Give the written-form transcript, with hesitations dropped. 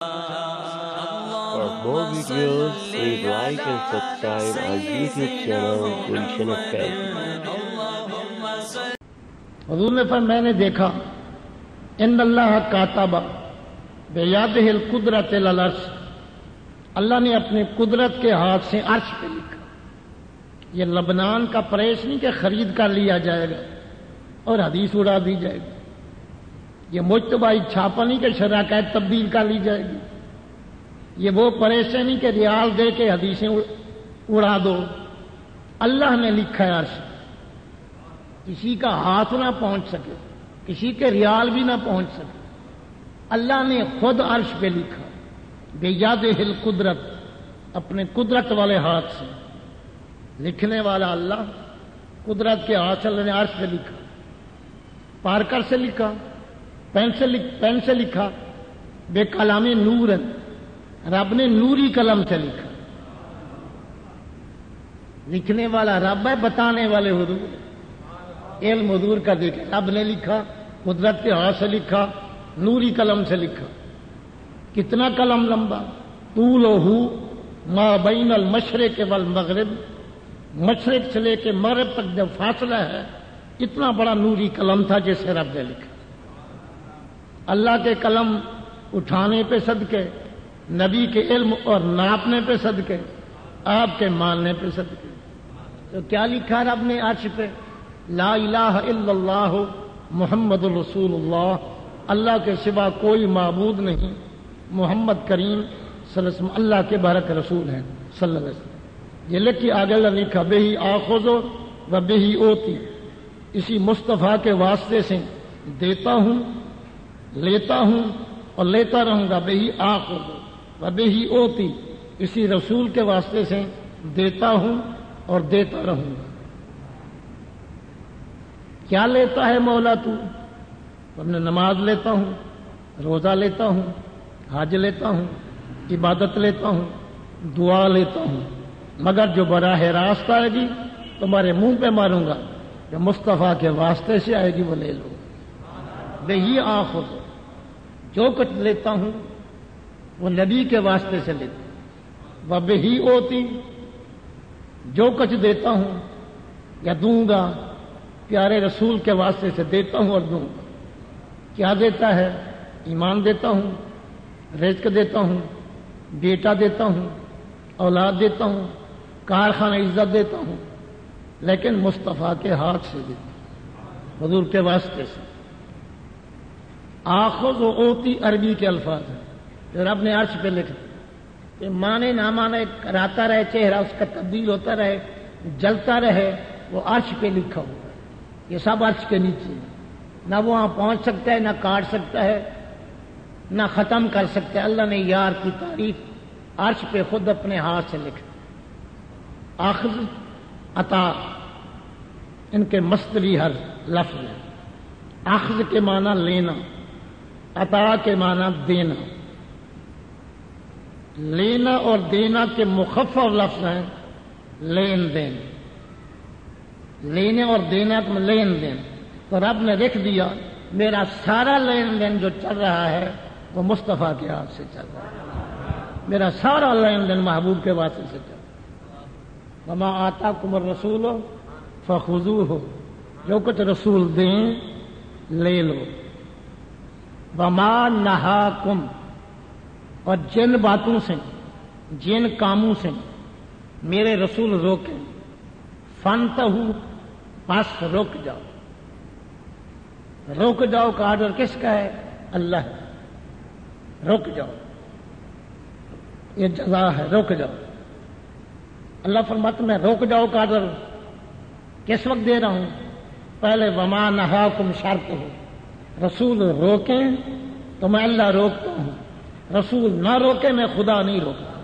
For more videos, please like and subscribe our YouTube channel, Gulshan of Faith. حضور نے فرمایا میں نے دیکھا ان اللہ کاتب بیادہ القدرت العرش، اللہ نے اپنی قدرت کے ہاتھ سے عرش پہ لکھا۔ یہ لبنان کا پریس نہیں کہ خرید کر لیا جائے گا اور حدیث اڑا دی جائے گی، یہ مجتبائی چھاپا نہیں کہ شراکت تبدیل کر لی جائے گی، یہ وہ پریسیں نہیں کہ ریال دے کے حدیثیں اڑا دو۔ اللہ نے لکھا ہے عرش، کسی کا ہاتھ نہ پہنچ سکے، کسی کے ریال بھی نہ پہنچ سکے، اللہ نے خود عرش پہ لکھا بیادہ القدرت، اپنے قدرت والے ہاتھ سے۔ لکھنے والا اللہ، قدرت کے ہاتھ سے اللہ نے عرش پہ لکھا۔ پارکر سے لکھا، پین سے لکھا، بے کلام نور، رب نے نوری قلم سے لکھا۔ لکھنے والا رب ہے، بتانے والے حضور، علم حضور کا دیکھے، رب نے لکھا، قدرت کے ہاتھ سے لکھا، نوری قلم سے لکھا۔ کتنا قلم لمبا، طولہ ما بین المشرق والمغرب، مشرق سے لے کے مغرب تک جو فاصلہ ہے، اتنا بڑا نوری قلم تھا جسے رب نے لکھا۔ اللہ کے قلم اٹھانے پہ صدقے، نبی کے علم اور ناپنے پہ صدقے، آپ کے ماننے پہ صدقے۔ تو کیا لکھا رب نے عرش پہ؟ لا الہ الا اللہ محمد الرسول اللہ، اللہ کے سوا کوئی معبود نہیں، محمد کریم صلی اللہ علیہ وسلم اللہ کے بارک رسول ہیں صلی اللہ علیہ وسلم۔ یہ لکھی آگے اللہ نے لکھا بہی آخذ و بہی اوتی، اسی مصطفیٰ کے واسطے سے دیتا ہوں، لیتا ہوں اور لیتا رہوں گا۔ بہی آخذ و بہی اوتی، اسی رسول کے واسطے سے دیتا ہوں اور دیتا رہوں گا۔ کیا لیتا ہے مولا تو؟ میں نماز لیتا ہوں، روزہ لیتا ہوں، حج لیتا ہوں، عبادت لیتا ہوں، دعا لیتا ہوں، مگر جو براہ راست آئے گی تمہارے منہ پہ ماروں گا، جو مصطفیٰ کے واسطے سے آئے گی وہ لے لو۔ بہی آخذ، جو کچھ لیتا ہوں وہ نبی کے واسطے سے لیتا ہوں۔ وہ بہی اوتی، جو کچھ دیتا ہوں یا دوں گا پیارے رسول کے واسطے سے دیتا ہوں اور دوں گا۔ کیا دیتا ہے؟ ایمان دیتا ہوں، رزق دیتا ہوں، بیٹا دیتا ہوں، اولاد دیتا ہوں، کارخانہ عزت دیتا ہوں، لیکن مصطفیٰ کے ہاتھ سے دیتا ہوں، حضور کے واسطے سے۔ آخذ و اوتی عربی کے الفاظ ہیں جو رب نے عرش پہ لکھا کہ مانے نہ مانے کراتا رہے، چہرہ اس کا تبدیل ہوتا رہے، جلتا رہے، وہ عرش پہ لکھا ہوا ہے۔ یہ سب عرش کے نیچے ہے، نہ وہاں پہنچ سکتا ہے، نہ کاٹ سکتا ہے، نہ ختم کر سکتا ہے۔ اللہ نے یار کی تعریف عرش پہ خود اپنے ہاتھ سے لکھا۔ اخذ، عطا، ان کے مصدری ہر لفظ ہے۔ اخذ کے معنی لینا، عطا کے معنی دینا۔ لینا اور دینا کے مخفف لفظ ہیں لین دین، لینے اور دینا کا لین دین۔ تو رب نے لکھ دیا میرا سارا لین دین جو چل رہا ہے وہ مصطفیٰ کے ہاتھ سے چل رہا ہے، میرا سارا لین دین محبوب کے واسطے سے چل رہا ہے۔ وما آتاکم الرسول فخذوہ، جو کچھ رسول دیں لے لو۔ وما نہاکم، اور جن باتوں سے، جن کاموں سے میرے رسول روکیں، فانتہو، پس رک جاؤ۔ رک جاؤ کا آرڈر کس کا ہے؟ اللہ ہے۔ رک جاؤ، یہ جزا ہے، رک جاؤ۔ اللہ فرماتا میں رک جاؤ کا آرڈر کس وقت دے رہا ہوں؟ پہلے وما نہاکم شرط ہو، رسول روکیں تو میں اللہ روکتا ہوں، رسول نہ روکے میں خدا نہیں روکتا۔